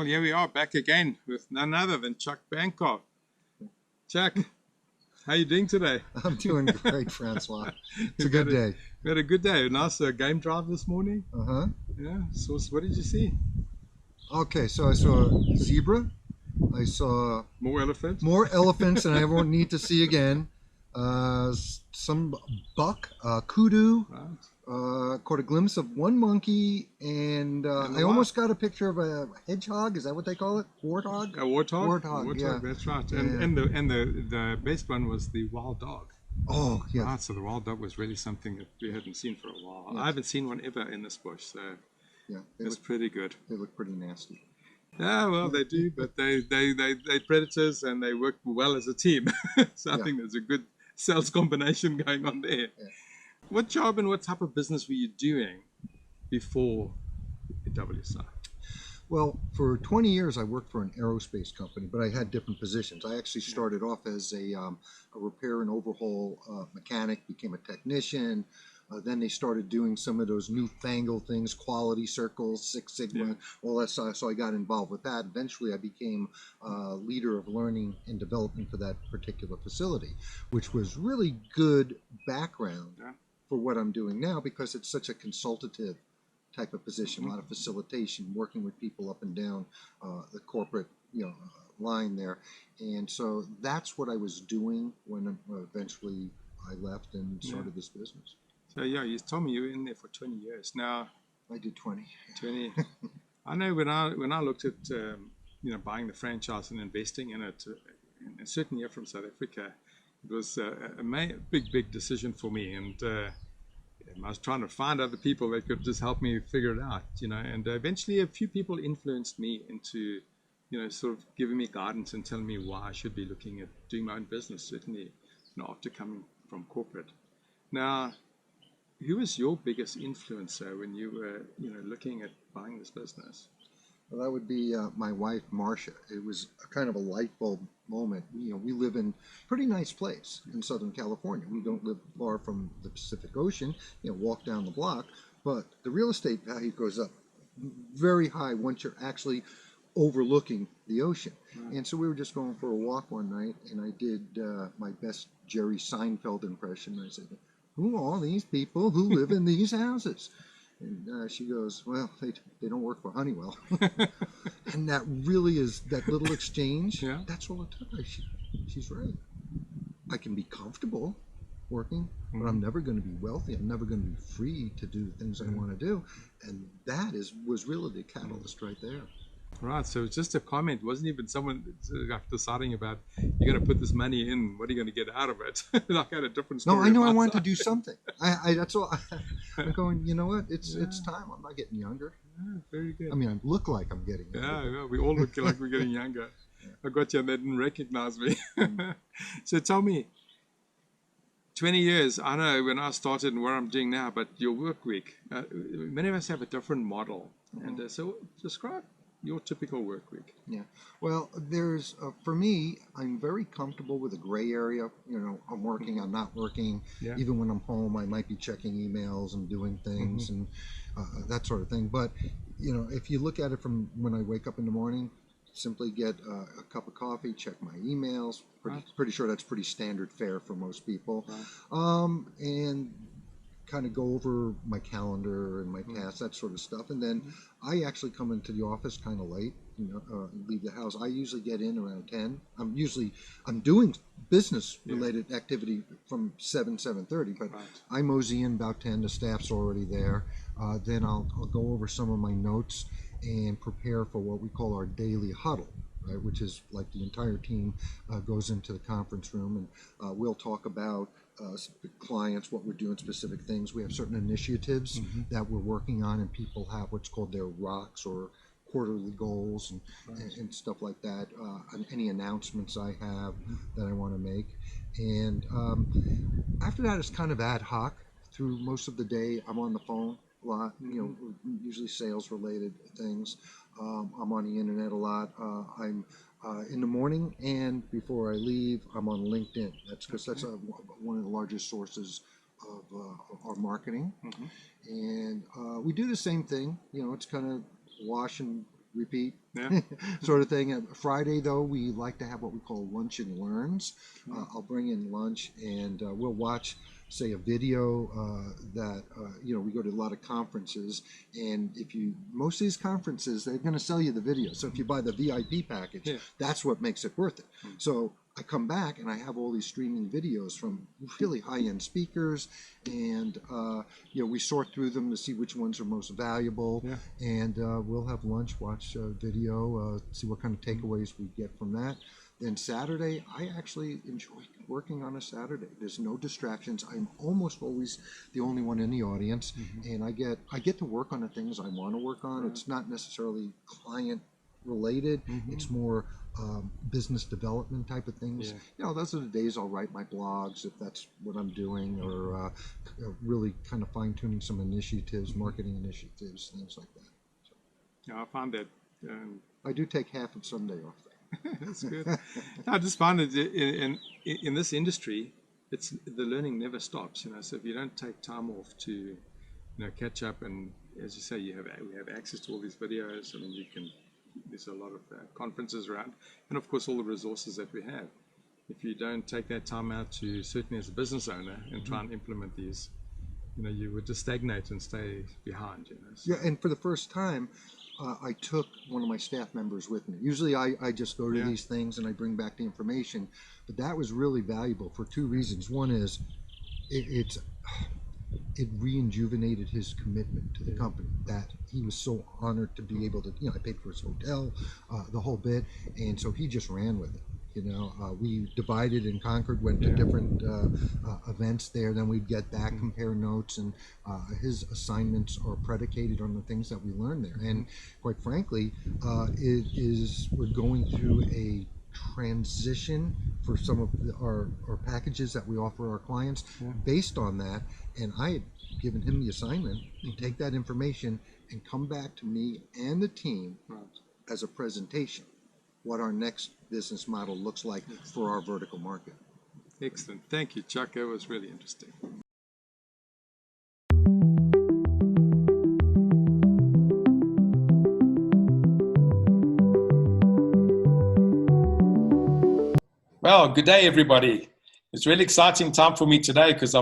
Well, here we are back again with none other than Chuck Bankoff. Chuck, how are you doing today? I'm doing great, Francois. It's a good day. We had a good day. A nice game drive this morning. Uh-huh. Yeah. So what did you see? Okay, so I saw a zebra. I saw More elephants. More elephants than I ever need to see again. Some buck, kudu. Right. Caught a glimpse of one monkey, and I almost got a picture of a hedgehog. Is that what they call it? Warthog? A warthog. Warthog, yeah. That's right. Yeah. And the best one was the wild dog. Oh, yeah. Right, so the wild dog was really something that we hadn't seen for a while. Yes. I haven't seen one ever in this bush, so yeah, it's pretty good. They look pretty nasty. Yeah, well, they do, but they're predators and they work well as a team. So I think there's a good sales combination going on there. Yeah. What job and what type of business were you doing before WSI? Well, for 20 years, I worked for an aerospace company, but I had different positions. I actually started off as a repair and overhaul mechanic, became a technician. Then they started doing some of those newfangled things, quality circles, Six Sigma, all that stuff. So I got involved with that. Eventually, I became leader of learning and development for that particular facility, which was really good background for what I'm doing now because it's such a consultative type of position, a lot of facilitation, working with people up and down the corporate line there. And so that's what I was doing when eventually I left and started this business. So you told me you were in there for 20 years. Now I did 20. 20. I know when I looked at buying the franchise and investing in it, and certainly from South Africa, it was a big decision for me, and I was trying to find other people that could just help me figure it out, and eventually a few people influenced me into, sort of giving me guidance and telling me why I should be looking at doing my own business, certainly, after coming from corporate. Now, who was your biggest influencer when you were, looking at buying this business? Well, that would be my wife, Marcia. It was a kind of a light bulb moment. We live in a pretty nice place in Southern California. We don't live far from the Pacific Ocean, walk down the block. But the real estate value goes up very high once you're actually overlooking the ocean. Right. And so we were just going for a walk one night, and I did my best Jerry Seinfeld impression. I said, who are these people who live in these houses? And she goes, well, they don't work for Honeywell. And that really is, that little exchange, that's all it took. She's right. I can be comfortable working, but I'm never going to be wealthy. I'm never going to be free to do the things I want to do. And that was really the catalyst right there. Right, so it's just a comment. It wasn't even someone deciding about, you're going to put this money in, what are you going to get out of it? I had a different story. No, I know I wanted to do something. That's all. I'm going, you know what? It's time. I'm not getting younger. Yeah, very good. I mean, I look like I'm getting younger. Yeah, we all look like we're getting younger. I got you and they didn't recognize me. So tell me, 20 years, I know when I started and what I'm doing now, but your work week, many of us have a different model. And so describe your typical work week. Yeah. Well, there's, for me, I'm very comfortable with a gray area. I'm working, I'm not working. Yeah. Even when I'm home, I might be checking emails and doing things and that sort of thing. But, if you look at it from when I wake up in the morning, simply get a cup of coffee, check my emails. Pretty sure that's pretty standard fare for most people. Right. And kind of go over my calendar and my tasks, that sort of stuff. And then I actually come into the office kind of late, leave the house. I usually get in around 10. I'm doing business related activity from 7:30, but I mosey in about 10. The staff's already there. Then I'll go over some of my notes and prepare for what we call our daily huddle. Right, which is like the entire team goes into the conference room and we'll talk about clients, what we're doing, specific things. We have certain initiatives that we're working on, and people have what's called their rocks or quarterly goals and stuff like that. And any announcements I have that I want to make. And after that, it's kind of ad hoc. Through most of the day, I'm on the phone a lot, usually sales related things. I'm on the internet a lot. I'm in the morning and before I leave, I'm on LinkedIn. That's because that's one of the largest sources of our marketing. And we do the same thing. It's kind of wash and repeat, Yeah. sort of thing. Friday, though, we like to have what we call lunch and learns. I'll bring in lunch, and we'll watch, say, a video that we go to a lot of conferences, and most of these conferences, they're going to sell you the video. So if you buy the VIP package, that's what makes it worth it. So I come back and I have all these streaming videos from really high-end speakers, and we sort through them to see which ones are most valuable, and we'll have lunch, watch video, see what kind of takeaways we get from that. Then Saturday, I actually enjoy working on a Saturday. There's no distractions. I'm almost always the only one in the audience, and I get to work on the things I want to work on. It's not necessarily client related. It's more business development type of things. Those are the days I'll write my blogs if that's what I'm doing, or really kind of fine-tuning some initiatives, marketing initiatives, things like that. So, yeah, I found that. I do take half of Sunday off there. That's good. I just found it in this industry, the learning never stops. So if you don't take time off to catch up, and as you say, we have access to all these videos. I mean, there's a lot of conferences around, and of course all the resources that we have. If you don't take that time out to, certainly as a business owner, and try and implement these, you would just stagnate and stay behind. So. Yeah, and for the first time, I took one of my staff members with me. Usually I just go to these things and I bring back the information, but that was really valuable for two reasons. One is it re-injuvenated his commitment to the company, that he was so honored to be able to, I paid for his hotel, the whole bit, and so he just ran with it. We divided and conquered, went to different events there, then we'd get back, compare notes, and his assignments are predicated on the things that we learned there. And quite frankly, we're going through a transition for some of our packages that we offer our clients based on that, and I had given him the assignment to take that information and come back to me and the team as a presentation what our next business model looks like for our vertical market. Excellent. Thank you, Chuck. That was really interesting. Well, good day, everybody. It's a really exciting time for me today because I'm